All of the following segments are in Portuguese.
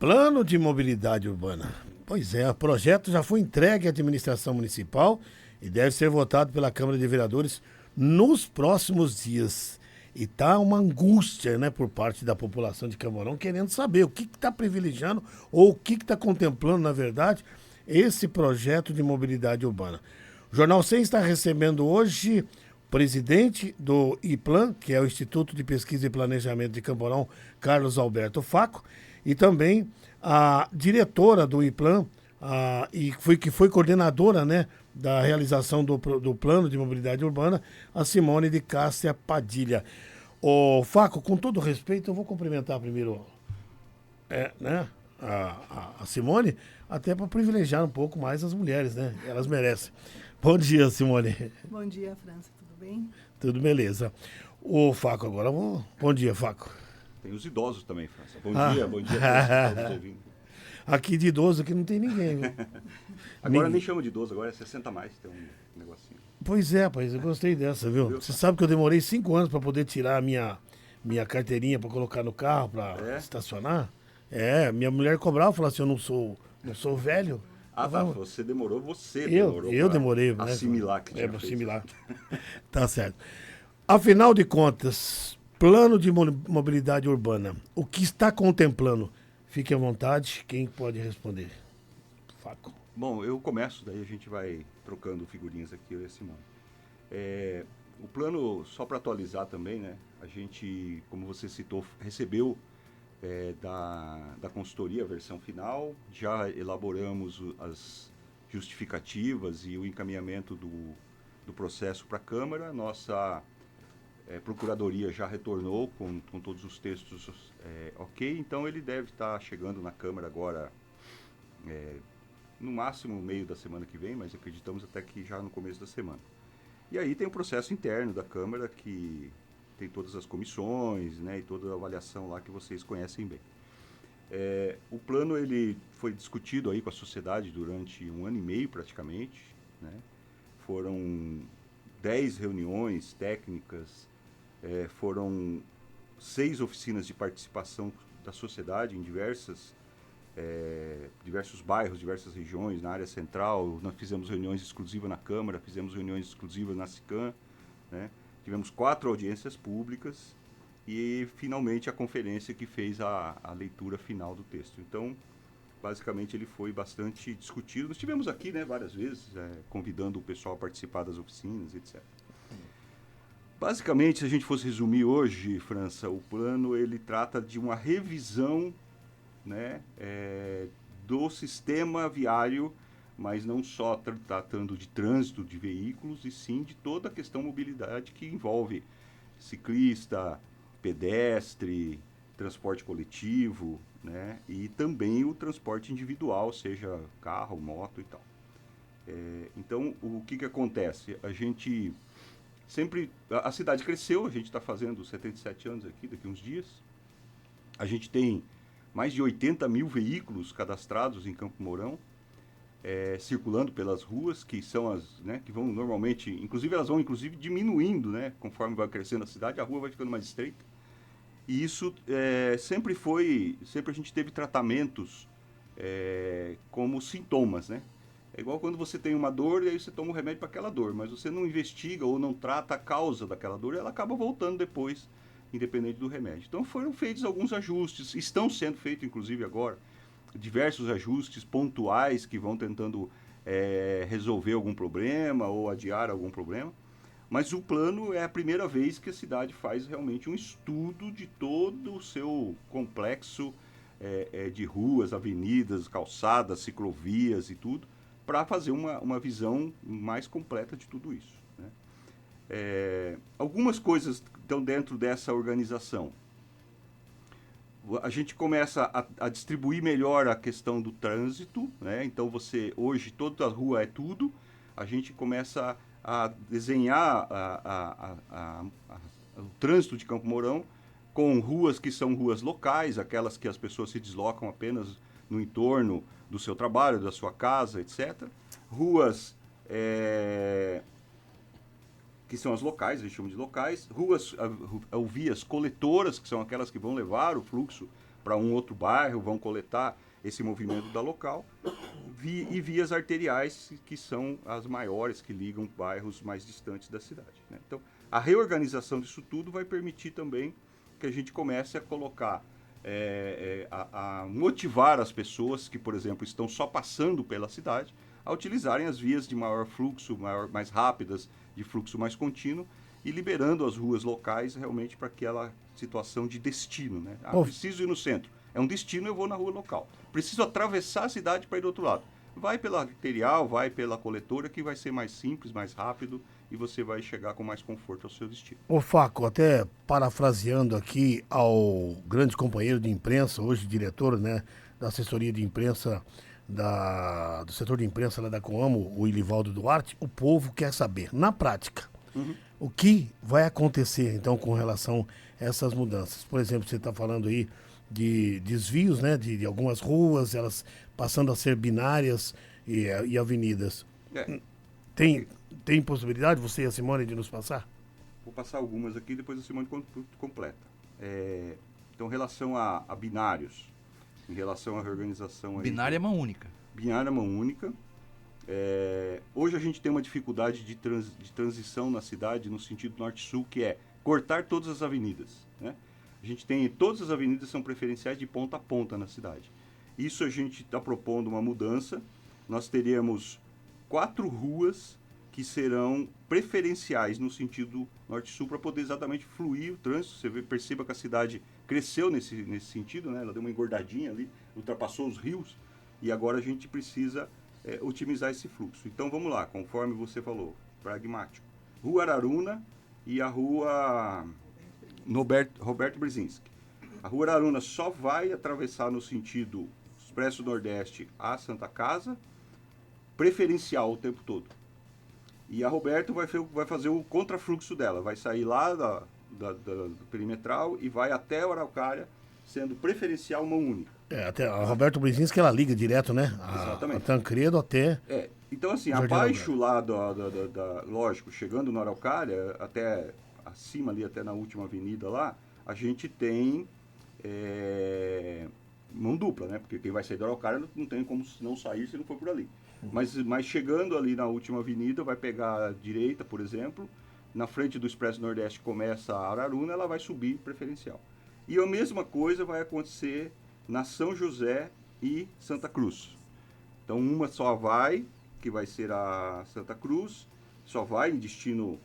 Plano de mobilidade urbana. Pois é, o projeto já foi entregue à administração municipal e deve ser votado pela Câmara de Vereadores nos próximos dias. E tá uma angústia, né, por parte da população de Camorão, querendo saber o que está privilegiando ou o que está contemplando, na verdade, esse projeto de mobilidade urbana. O Jornal 100 está recebendo hoje o presidente do IPLAN, que é o Instituto de Pesquisa e Planejamento de Camorão, Carlos Alberto Faco, e também a diretora do IPLAN, que foi coordenadora, né, da realização do plano de mobilidade urbana, a Simone de Cássia Padilha. Ô, Faco, com todo respeito, eu vou cumprimentar primeiro né, a Simone, até para privilegiar um pouco mais as mulheres, né? Elas merecem. Bom dia, Simone. Bom dia, França, tudo bem? Tudo beleza. Ô, Faco, agora vamos. Bom dia, Faco. Tem os idosos também, França. Bom dia a todos que estão nos ouvindo. Aqui de idoso aqui não tem ninguém, viu? Agora nem chama de idoso, agora é 60 a mais, tem um negocinho. Pois é, rapaz, eu gostei dessa, viu? Você sabe que eu demorei 5 anos para poder tirar a minha carteirinha para colocar no carro, para estacionar? Minha mulher cobrava, falava assim, eu não sou velho. Ah, tá, você demorou, Eu demorei, né? Assimilar que tinha para feito. assimilar. Tá certo. Afinal de contas, plano de mobilidade urbana, o que está contemplando? Fique à vontade, quem pode responder? Faco. Bom, eu começo, daí a gente vai trocando figurinhas aqui, eu e a Simone. O plano, só para atualizar também, né? A gente, como você citou, recebeu da consultoria a versão final, já elaboramos as justificativas e o encaminhamento do processo para a Câmara. Nossa Procuradoria já retornou com todos os textos ok, então ele deve estar chegando na Câmara agora, no máximo no meio da semana que vem, mas acreditamos até que já no começo da semana. E aí tem o processo interno da Câmara, que tem todas as comissões, né, e toda a avaliação lá que vocês conhecem bem. O plano ele foi discutido aí com a sociedade durante 1 ano e meio praticamente, né? Foram 10 reuniões técnicas, foram 6 oficinas de participação da sociedade em diversos bairros, diversas regiões, na área central. Nós fizemos reuniões exclusivas na Câmara, fizemos reuniões exclusivas na SICAM, né? Tivemos 4 audiências públicas e, finalmente, a conferência que fez a leitura final do texto. Então, basicamente, ele foi bastante discutido. Nós estivemos aqui, né, várias vezes, convidando o pessoal a participar das oficinas, etc. Basicamente, se a gente fosse resumir hoje, França, o plano ele trata de uma revisão, né, do sistema viário, mas não só tratando de trânsito de veículos, e sim de toda a questão mobilidade que envolve ciclista, pedestre, transporte coletivo, né, e também o transporte individual, seja carro, moto e tal. Então, o que acontece? A cidade cresceu, a gente está fazendo 77 anos aqui, daqui uns dias. A gente tem mais de 80 mil veículos cadastrados em Campo Mourão, circulando pelas ruas, que são né, que vão normalmente, elas vão diminuindo, né, conforme vai crescendo a cidade, a rua vai ficando mais estreita. E isso sempre a gente teve tratamentos como sintomas, né? É igual quando você tem uma dor e aí você toma um remédio para aquela dor, mas você não investiga ou não trata a causa daquela dor e ela acaba voltando depois, independente do remédio. Então foram feitos alguns ajustes, estão sendo feitos inclusive agora, diversos ajustes pontuais que vão tentando resolver algum problema ou adiar algum problema. Mas o plano é a primeira vez que a cidade faz realmente um estudo de todo o seu complexo de ruas, avenidas, calçadas, ciclovias e tudo, para fazer uma visão mais completa de tudo isso, né? Algumas coisas estão dentro dessa organização. A gente começa a distribuir melhor a questão do trânsito, né? Então hoje toda a rua é tudo. A gente começa a desenhar o trânsito de Campo Mourão com ruas que são ruas locais, aquelas que as pessoas se deslocam apenas no entorno do seu trabalho, da sua casa, etc. Ruas que são as locais, a gente chama de locais. Ruas ou vias coletoras, que são aquelas que vão levar o fluxo para um outro bairro, vão coletar esse movimento da local, e vias arteriais, que são as maiores, que ligam bairros mais distantes da cidade, né? Então, a reorganização disso tudo vai permitir também que a gente comece a colocar, a motivar as pessoas que, por exemplo, estão só passando pela cidade, a utilizarem as vias de maior fluxo, mais rápidas, de fluxo mais contínuo, e liberando as ruas locais realmente para aquela situação de destino, né? Preciso ir no centro. É um destino, eu vou na rua local. Preciso atravessar a cidade para ir do outro lado. Vai pela arterial, vai pela coletora, que vai ser mais simples, mais rápido, e você vai chegar com mais conforto ao seu destino. Ô Faco, até parafraseando aqui ao grande companheiro de imprensa, hoje diretor, né, da assessoria de imprensa do setor de imprensa lá da Coamo, o Ilivaldo Duarte, o povo quer saber, na prática, o que vai acontecer então com relação a essas mudanças. Por exemplo, você está falando aí de desvios, né, de algumas ruas, elas passando a ser binárias e avenidas. Tem possibilidade, você e a Simone, de nos passar? Vou passar algumas aqui, depois a Simone completa. Então, em relação a binários, em relação à reorganização... Binária é mão única. Binária é mão única. Hoje a gente tem uma dificuldade de transição na cidade, no sentido norte-sul, que é cortar todas as avenidas, né? A gente tem, todas as avenidas são preferenciais de ponta a ponta na cidade. Isso a gente está propondo uma mudança. Nós teremos 4 ruas que serão preferenciais no sentido norte-sul para poder exatamente fluir o trânsito. Você perceba que a cidade cresceu nesse sentido, né? Ela deu uma engordadinha ali, ultrapassou os rios, e agora a gente precisa otimizar esse fluxo. Então vamos lá, conforme você falou, pragmático. Rua Araruna e a rua Roberto Brzezinski. A rua Araruna só vai atravessar no sentido Expresso Nordeste a Santa Casa, preferencial o tempo todo. E a Roberto vai fazer o contrafluxo dela, vai sair lá do perimetral e vai até a Araucária, sendo preferencial mão única. Até a Roberto Brzezinski, ela liga direto, né? Exatamente. A Tancredo até... Então, assim, abaixo lá, lógico, chegando na Araucária, até acima ali, até na última avenida lá, a gente tem mão dupla, né? Porque quem vai sair da Araucária não tem como não sair se não for por ali. Mas chegando ali na última avenida, vai pegar a direita, por exemplo, na frente do Expresso Nordeste começa a Araruna, ela vai subir preferencial. E a mesma coisa vai acontecer na São José e Santa Cruz. Então uma só vai, que vai ser a Santa Cruz, só vai em destino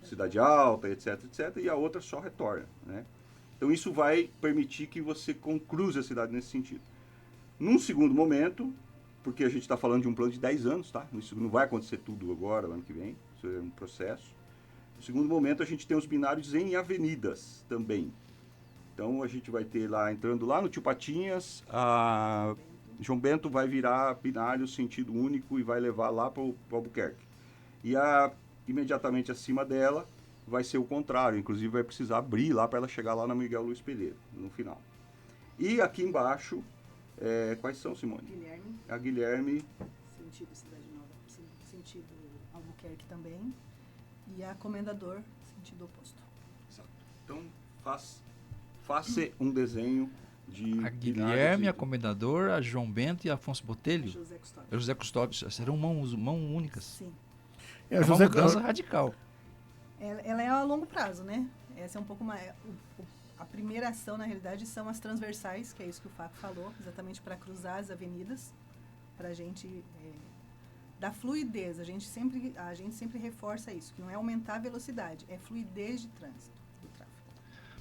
Cidade Alta, etc, etc, e a outra só retorna, né? Então isso vai permitir que você concruze a cidade nesse sentido. Num segundo momento, porque a gente está falando de um plano de 10 anos, tá? Isso não vai acontecer tudo agora, ano que vem, isso é um processo. No segundo momento, a gente tem os binários em avenidas também. Então, a gente vai ter lá, entrando lá no Tio Patinhas, a João Bento vai virar binário sentido único e vai levar lá para o Albuquerque. E imediatamente acima dela vai ser o contrário, inclusive vai precisar abrir lá para ela chegar lá na Miguel Luiz Pereira, no final. E aqui embaixo... quais são, Simone? Guilherme. A Guilherme. Sentido Cidade Nova, sentido Albuquerque também. E a Comendador, sentido oposto. Exato. Então, faça um desenho de... A Guilherme, a Comendador, a João Bento e a Afonso Botelho. José Custódio. A José Custódio. Serão mão únicas. Sim. É uma mudança radical. Ela é a longo prazo, né? Essa é um pouco mais... A primeira ação, na realidade, são as transversais, que é isso que o Faco falou, exatamente para cruzar as avenidas, para a gente dar fluidez. A gente sempre reforça isso, que não é aumentar a velocidade, é fluidez de trânsito, do tráfego.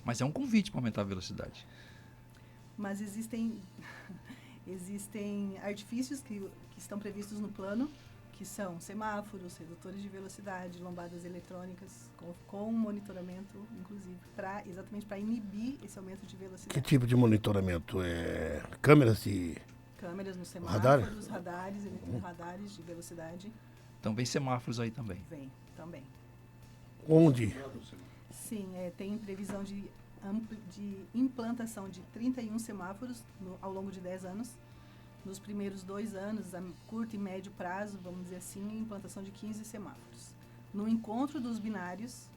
Mas é um convite para aumentar a velocidade. Mas existem artifícios que estão previstos no plano, que são semáforos, redutores de velocidade, lombadas eletrônicas, com monitoramento, inclusive, exatamente para inibir esse aumento de velocidade. Que tipo de monitoramento? Câmeras nos semáforos, radares de velocidade. Então vem semáforos aí também. Vem, também. Onde? Sim, tem previsão de implantação de 31 semáforos ao longo de 10 anos. Nos primeiros 2 anos, a curto e médio prazo, vamos dizer assim, implantação de 15 semáforos. No encontro dos binários,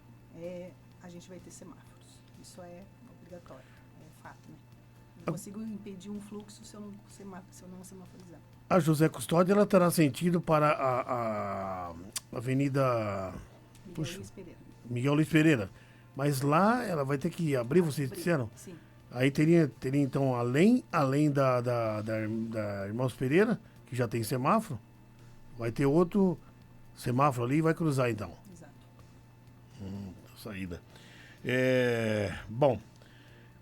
a gente vai ter semáforos. Isso é obrigatório, é fato, né? consigo impedir um fluxo se eu não semaforizar. A José Custódio, ela terá sentido para a Avenida Miguel Luiz Pereira. Miguel Luiz Pereira. Mas lá ela vai ter que abrir, vocês disseram? Sim. Aí teria então, além da Irmãos Pereira, que já tem semáforo, vai ter outro semáforo ali e vai cruzar então. Exato. Saída. Bom,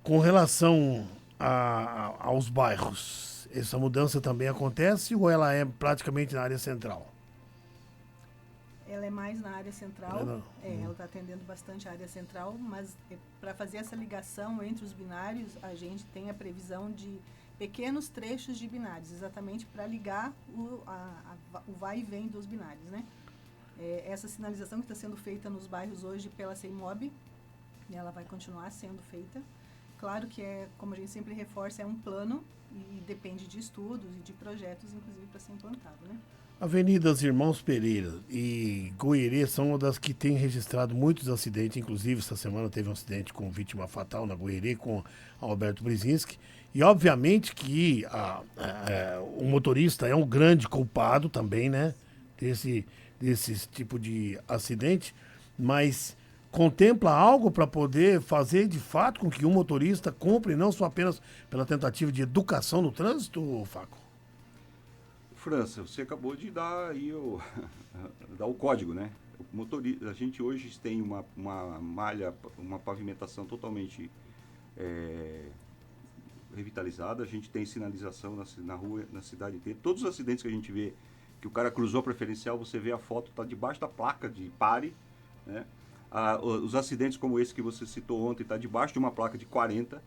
com relação aos bairros, essa mudança também acontece ou ela é praticamente na área central? Ela é mais na área central, ela está atendendo bastante a área central, mas para fazer essa ligação entre os binários, a gente tem a previsão de pequenos trechos de binários, exatamente para ligar o vai e vem dos binários, né? Essa sinalização que está sendo feita nos bairros hoje pela CEMOB, ela vai continuar sendo feita. Claro que como a gente sempre reforça, é um plano e depende de estudos e de projetos, inclusive, para ser implantado, né? Avenidas Irmãos Pereira e Goerê são uma das que têm registrado muitos acidentes, inclusive essa semana teve um acidente com vítima fatal na Goerê com Alberto Brzezinski. E obviamente que o motorista é um grande culpado também, né? Desse tipo de acidente, mas contempla algo para poder fazer de fato com que um motorista cumpra, não só apenas pela tentativa de educação no trânsito, Faco? França, você acabou de dar aí dar o código, né? O motorista, a gente hoje tem uma malha, uma pavimentação totalmente revitalizada, a gente tem sinalização na rua, na cidade inteira. Todos os acidentes que a gente vê, que o cara cruzou a preferencial, você vê a foto, está debaixo da placa de pare, né? Os acidentes como esse que você citou ontem, está debaixo de uma placa de 40.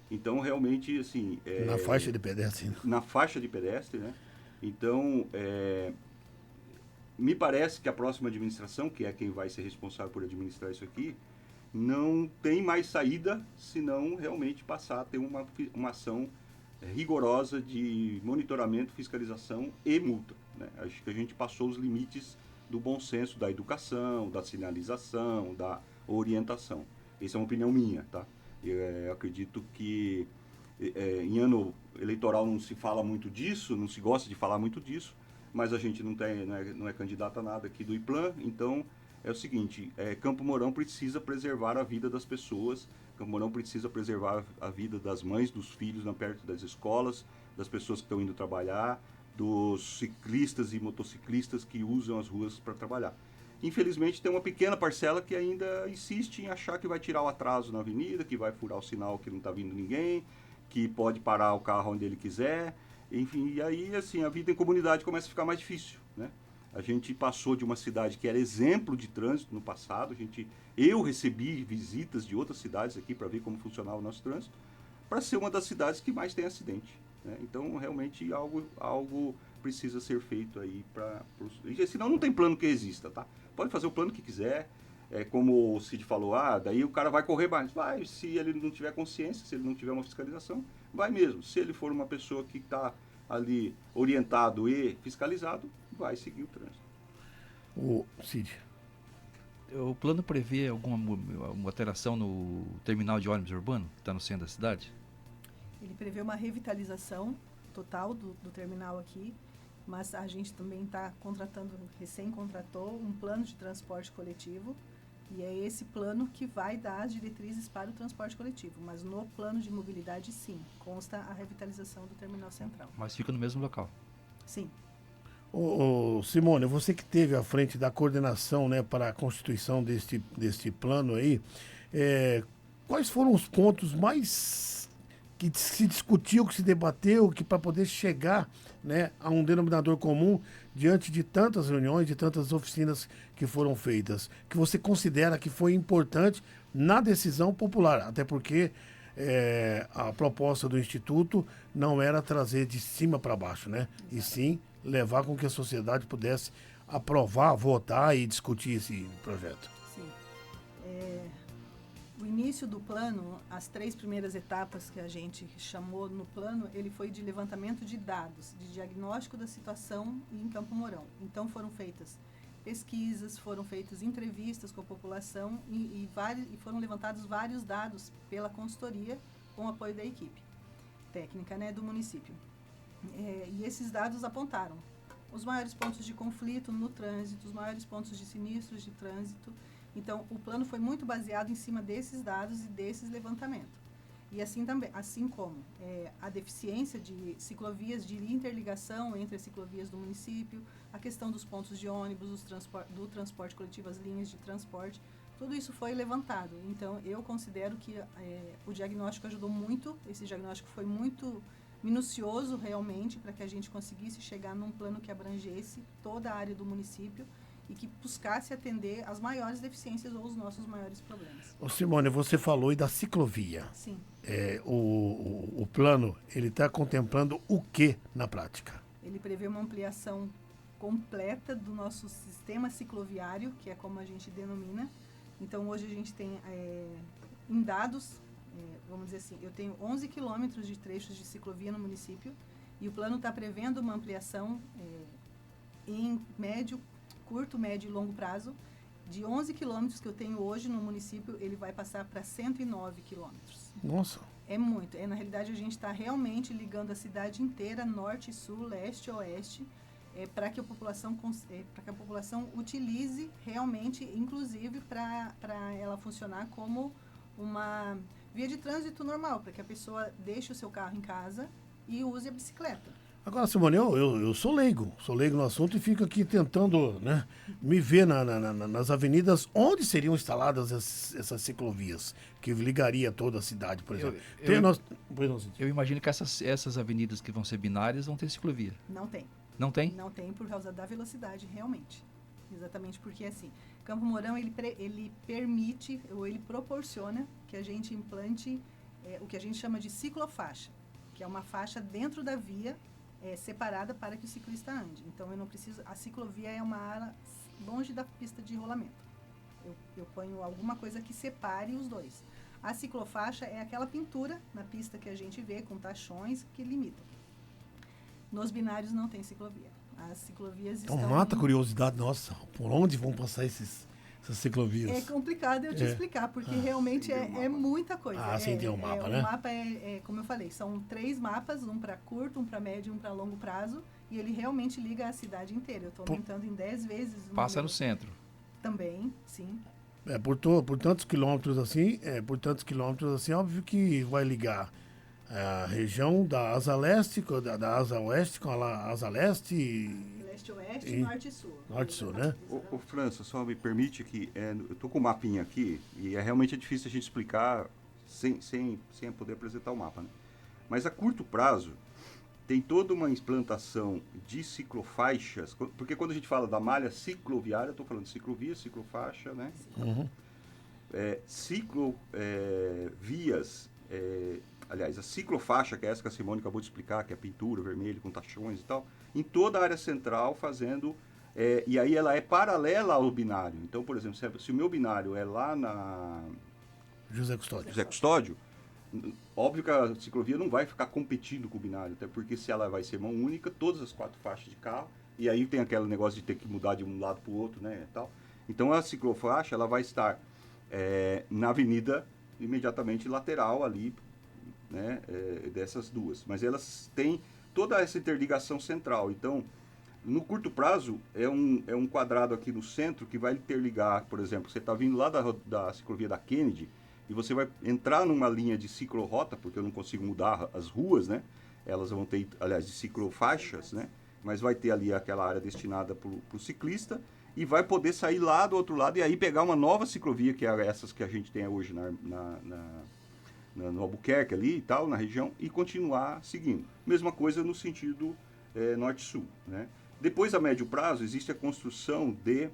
Então, realmente, assim... na faixa de pedestre. Na faixa de pedestre, né? Então, me parece que a próxima administração, que é quem vai ser responsável por administrar isso aqui, não tem mais saída senão realmente passar a ter uma ação rigorosa de monitoramento, fiscalização e multa, né? Acho que a gente passou os limites do bom senso, da educação, da sinalização, da orientação. Essa é uma opinião minha, tá? Eu acredito que em ano eleitoral não se fala muito disso, não se gosta de falar muito disso, mas a gente não é candidato a nada aqui do IPLAN, então é o seguinte, Campo Mourão precisa preservar a vida das pessoas, Campo Mourão precisa preservar a vida das mães, dos filhos perto das escolas, das pessoas que estão indo trabalhar, dos ciclistas e motociclistas que usam as ruas para trabalhar. Infelizmente tem uma pequena parcela que ainda insiste em achar que vai tirar o atraso na avenida, que vai furar o sinal que não está vindo ninguém, que pode parar o carro onde ele quiser, enfim, e aí assim, a vida em comunidade começa a ficar mais difícil, né? A gente passou de uma cidade que era exemplo de trânsito no passado, eu recebi visitas de outras cidades aqui para ver como funcionava o nosso trânsito, para ser uma das cidades que mais tem acidente, né? Então, realmente, algo precisa ser feito aí senão não tem plano que resista, tá? Pode fazer o plano que quiser, como o Cid falou, daí o cara vai correr mais. Vai, se ele não tiver consciência, se ele não tiver uma fiscalização, vai mesmo. Se ele for uma pessoa que está ali orientado e fiscalizado, vai seguir o trânsito. O Cid. O plano prevê alguma alteração no terminal de ônibus urbano, que está no centro da cidade? Ele prevê uma revitalização total do terminal aqui, mas a gente também está recém-contratou um plano de transporte coletivo, e é esse plano que vai dar as diretrizes para o transporte coletivo. Mas no plano de mobilidade, sim, consta a revitalização do terminal central. Mas fica no mesmo local? Sim. Simone, você que esteve à frente da coordenação, né, para a constituição deste plano aí, quais foram os pontos mais que se discutiu, que se debateu, que para poder chegar, né, a um denominador comum diante de tantas reuniões, de tantas oficinas que foram feitas, que você considera que foi importante na decisão popular, até porque a proposta do Instituto não era trazer de cima para baixo, né? Exato. E sim levar com que a sociedade pudesse aprovar, votar e discutir esse projeto. Sim. O início do plano, as 3 primeiras etapas que a gente chamou no plano, ele foi de levantamento de dados, de diagnóstico da situação em Campo Mourão. Então foram feitas pesquisas, foram feitas entrevistas com a população e foram levantados vários dados pela consultoria com o apoio da equipe. técnica, né, do município. E esses dados apontaram os maiores pontos de conflito no trânsito, os maiores pontos de sinistros de trânsito. Então, o plano foi muito baseado em cima desses dados e desses levantamentos. E assim também, assim como a deficiência de ciclovias, de interligação entre as ciclovias do município, a questão dos pontos de ônibus, do transporte coletivo, as linhas de transporte, tudo isso foi levantado. Então, eu considero que o diagnóstico ajudou muito, esse diagnóstico foi muito minucioso realmente, para que a gente conseguisse chegar num plano que abrangesse toda a área do município e que buscasse atender as maiores deficiências ou os nossos maiores problemas. Ô Simone, você falou aí da ciclovia. Sim. O plano, ele está contemplando o que na prática? Ele prevê uma ampliação completa do nosso sistema cicloviário, que é como a gente denomina. Então, hoje a gente tem, em dados, vamos dizer assim, eu tenho 11 quilômetros de trechos de ciclovia no município e o plano está prevendo uma ampliação em curto, médio e longo prazo. De 11 quilômetros que eu tenho hoje no município, ele vai passar para 109 quilômetros. Nossa. É muito. Na realidade, a gente está realmente ligando a cidade inteira, norte e sul, leste e oeste, para que a população utilize realmente, inclusive para ela funcionar como uma via de trânsito normal, para que a pessoa deixe o seu carro em casa e use a bicicleta. Agora, Simone, eu sou leigo no assunto e fico aqui tentando, né, me ver nas avenidas onde seriam instaladas essas ciclovias, que ligaria toda a cidade, por exemplo. Eu imagino que essas avenidas que vão ser binárias vão ter ciclovia. Não tem. Não tem? Não tem por causa da velocidade, realmente. Exatamente porque, assim, Campo Mourão, ele permite, ou ele proporciona que a gente implante o que a gente chama de ciclofaixa, que é uma faixa dentro da via, separada para que o ciclista ande. Então, eu não preciso... A ciclovia é uma área longe da pista de rolamento. Eu ponho alguma coisa que separe os dois. A ciclofaixa é aquela pintura na pista que a gente vê, com tachões que limitam. Nos binários não tem ciclovia. As ciclovias então, estão... mata a curiosidade nossa. Por onde vão passar essas ciclovias? É complicado eu te explicar, porque realmente é muita coisa. Sim, tem um mapa, né? O mapa como eu falei, são 3 mapas, um para curto, um para médio e um para longo prazo, e ele realmente liga a cidade inteira. Eu estou aumentando em 10 vezes. Passa no centro. Também, sim. Por tantos quilômetros assim, óbvio que vai ligar a região da asa leste, da asa oeste com a asa leste. Leste-oeste, norte e sul. Norte e sul, né? Ô França, só me permite que eu estou com o mapinha aqui e realmente difícil a gente explicar sem poder apresentar o mapa, né? Mas a curto prazo tem toda uma implantação de ciclofaixas, porque quando a gente fala da malha cicloviária, eu estou falando de ciclovia, ciclofaixa, né? Uhum. Ciclovias, aliás, a ciclofaixa, que é essa que a Simone acabou de explicar, que é pintura, vermelho, com tachões e tal, em toda a área central fazendo, e aí ela é paralela ao binário. Então, por exemplo, se o meu binário é lá na José Custódio, óbvio que a ciclovia não vai ficar competindo com o binário, até porque se ela vai ser mão única, todas as 4 faixas de carro, e aí tem aquele negócio de ter que mudar de um lado para o outro, né, e tal. Então, a ciclofaixa, ela vai estar na avenida imediatamente lateral ali, né, dessas duas, mas elas têm toda essa interligação central. Então, no curto prazo, é um quadrado aqui no centro que vai interligar, por exemplo, você está vindo lá da ciclovia da Kennedy e você vai entrar numa linha de ciclorrota, porque eu não consigo mudar as ruas, né? Elas vão ter, aliás, de ciclofaixas, né? Mas vai ter ali aquela área destinada para o ciclista e vai poder sair lá do outro lado e aí pegar uma nova ciclovia, que é essas que a gente tem hoje no Albuquerque ali e tal, na região, e continuar seguindo. Mesma coisa no sentido norte-sul, né? Depois, a médio prazo, existe a construção de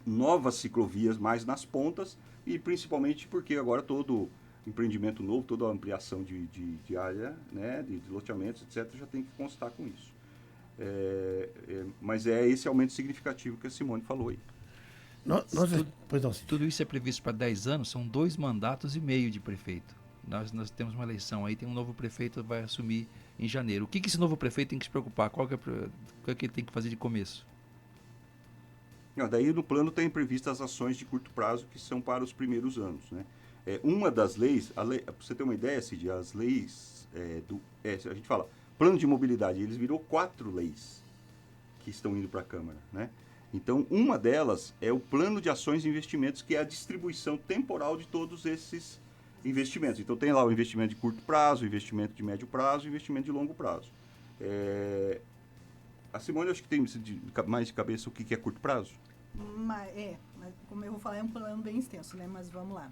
novas ciclovias mais nas pontas, e principalmente porque agora todo empreendimento novo, toda a ampliação de área, né, de loteamentos, etc., já tem que constar com isso. Mas é esse aumento significativo que a Simone falou aí. Tudo isso é previsto para 10 anos, são 2 mandatos e meio de prefeito. Nós temos uma eleição aí, tem um novo prefeito que vai assumir em janeiro. O que esse novo prefeito tem que se preocupar? Qual que ele tem que fazer de começo? Daí no plano tem previstas as ações de curto prazo que são para os primeiros anos, né? uma das leis, para você ter uma ideia, Cid, as leis a gente fala, plano de mobilidade, eles virou 4 leis que estão indo para a Câmara, né? Então, uma delas é o plano de ações e investimentos, que é a distribuição temporal de todos esses investimentos. Então, tem lá o investimento de curto prazo, o investimento de médio prazo e o investimento de longo prazo. A Simone, acho que tem mais de cabeça o que é curto prazo. Mas como eu vou falar, é um plano bem extenso, né? Mas vamos lá.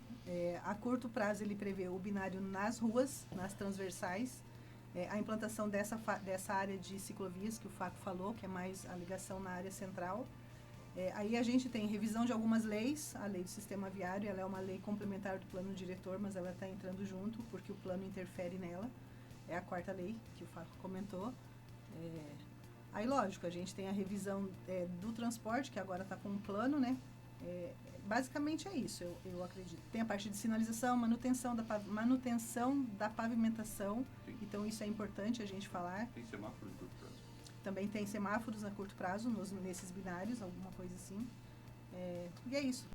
A curto prazo, ele prevê o binário nas ruas, nas transversais, a implantação dessa área de ciclovias que o Faco falou, que é mais a ligação na área central. Aí a gente tem revisão de algumas leis. A lei do sistema viário, ela é uma lei complementar do plano diretor, mas ela está entrando junto, porque o plano interfere nela. É a 4ª lei que o Faco comentou. Aí, lógico, a gente tem a revisão do transporte, que agora está com um plano, né? Basicamente é isso, eu acredito. Tem a parte de sinalização, manutenção da pavimentação. Sim. Então, isso é importante a gente falar. Tem semáforo de curto prazo. Também tem semáforos a curto prazo, nesses binários, alguma coisa assim. E é isso.